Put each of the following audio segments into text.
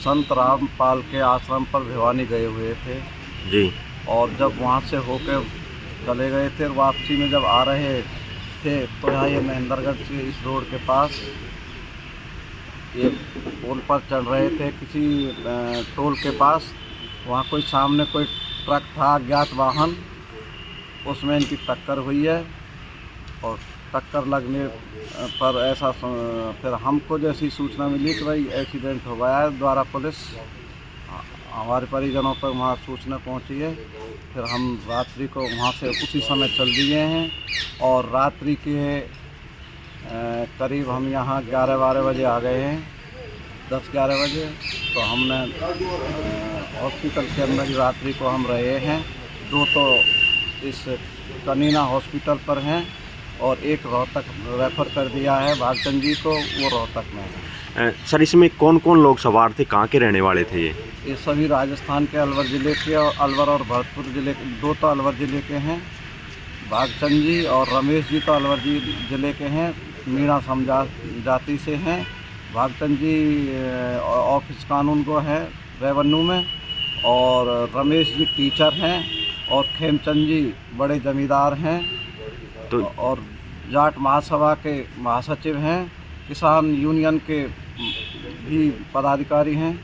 संत रामपाल के आश्रम पर भिवानी गए हुए थे जी। और जब वहाँ से होकर चले गए थे, वापसी में जब आ रहे थे तो यहाँ ये महेंद्रगढ़ के इस रोड के पास ये पुल पर चढ़ रहे थे किसी टोल के पास। वहाँ कोई सामने कोई ट्रक था, अज्ञात वाहन, उसमें इनकी टक्कर हुई है और टक्कर लगने पर ऐसा फिर हमको जैसी सूचना मिली कि भाई एक्सीडेंट हो गया है, द्वारा पुलिस हमारे परिजनों पर वहाँ सूचना पहुँची है। फिर हम रात्रि को वहाँ से उसी समय चल दिए हैं और रात्रि के करीब हम यहाँ 11-12 बजे आ गए हैं, 10-11 बजे। तो हमने हॉस्पिटल के अंदर ही रात्रि को हम रहे हैं। 2 तो इस कनीना हॉस्पिटल पर हैं और एक रोहतक रेफ़र कर दिया है भागचंद जी को, वो रोहतक में है। सर, इसमें कौन कौन लोग सवार थे, कहाँ के रहने वाले थे ये सभी राजस्थान के अलवर ज़िले के और अलवर और भरतपुर ज़िले के, 2 तो अलवर ज़िले के हैं, भागचंद जी और रमेश जी तो अलवर ज़िले के हैं, मीणा समझा जाति से हैं। भागचंद जी ऑफिस कानून को है रेवेन्यू में और रमेश जी टीचर हैं और खेमचंद जी बड़े जमींदार हैं तो और जाट महासभा के महासचिव हैं, किसान यूनियन के भी पदाधिकारी हैं।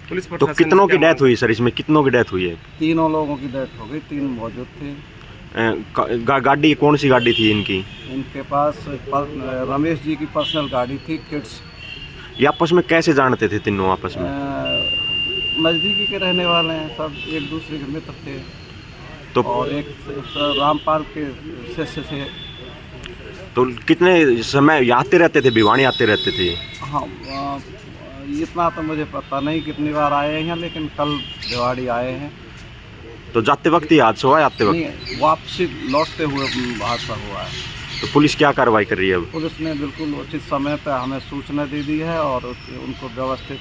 पुलिस तो कितनों की डेथ हुई सर? इसमें कितनों की डेथ हुई है? 3 लोगों की डेथ हो गई, 3 मौजूद थे। गाड़ी कौन सी गाड़ी थी इनकी? इनके पास रमेश जी की पर्सनल गाड़ी थी, किड्स। ये आपस में कैसे जानते थे तीनों आपस में? नज़दीकी के रहने वाले हैं, सब एक दूसरे के मित्र थे। तो और एक रामपाल के शिष्य थे। तो कितने समय आते रहते थे, भिवानी आते रहते थे? हाँ, इतना तो मुझे पता नहीं कितनी बार आए हैं, लेकिन कल भिवाड़ी आए हैं। तो जाते वक्त ही हादसा हुआ, आते वक्त? नहीं, वापसी लौटते हुए हादसा हुआ है। तो पुलिस क्या कार्रवाई कर रही है अब? पुलिस ने बिल्कुल उचित समय पर हमें सूचना दे दी है और उनको व्यवस्थित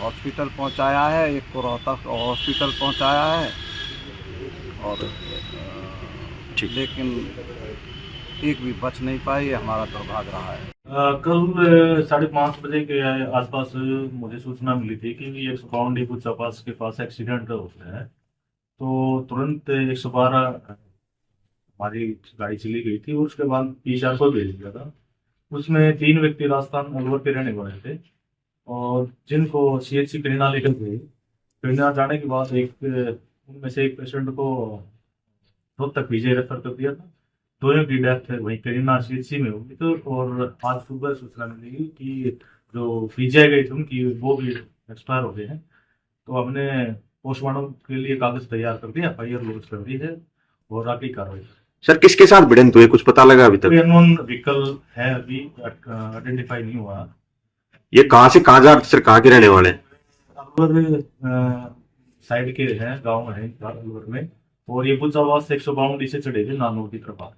हॉस्पिटल पहुंचाया है, एक को रोहतक हॉस्पिटल पहुंचाया है और लेकिन एक भी बच नहीं पाई, ये हमारा दुर्भाग्य रहा है। कल 5:30 बजे के आसपास मुझे सूचना मिली थी कि 152 डिपो चौपास के पास एक्सीडेंट होता है। तो तुरंत 112 हमारी गाड़ी चली गई थी और उसके बाद पीसीआर को भेज दिया था। उसमें 3 व्यक्ति राजस्थान अलवर के रहने वाले थे और जिनको सीएचसी करीना लेकर गए। करीना जाने के बाद उनमें से एक पेशेंट को रोहतक विजय रेफर कर दिया था। 2 की डेथ वहीं करीना सीएचसी में होगी। तो और आज सुबह सूचना मिली कि जो विजय गए थे उनकी वो भी एक्सपायर हो गए हैं। तो हमने पोस्टमार्टम के लिए कागज तैयार कर दिया, एफआईआर लॉन्च कर दी है और आगे कार्रवाई। सर, किसके साथ भिड़ंत हुई, कुछ पता लगा अभी तक? कोई अननोन व्हीकल है, अभी आइडेंटिफाई नहीं हुआ। ये कहाँ से कहाँ जा रहे थे सर, कहाँ के रहने वाले हैं? अलवर साइड के हैं, गाँव है अलवर में। और ये बुजावास से 152 से चढ़े थे नानोर की तरफ।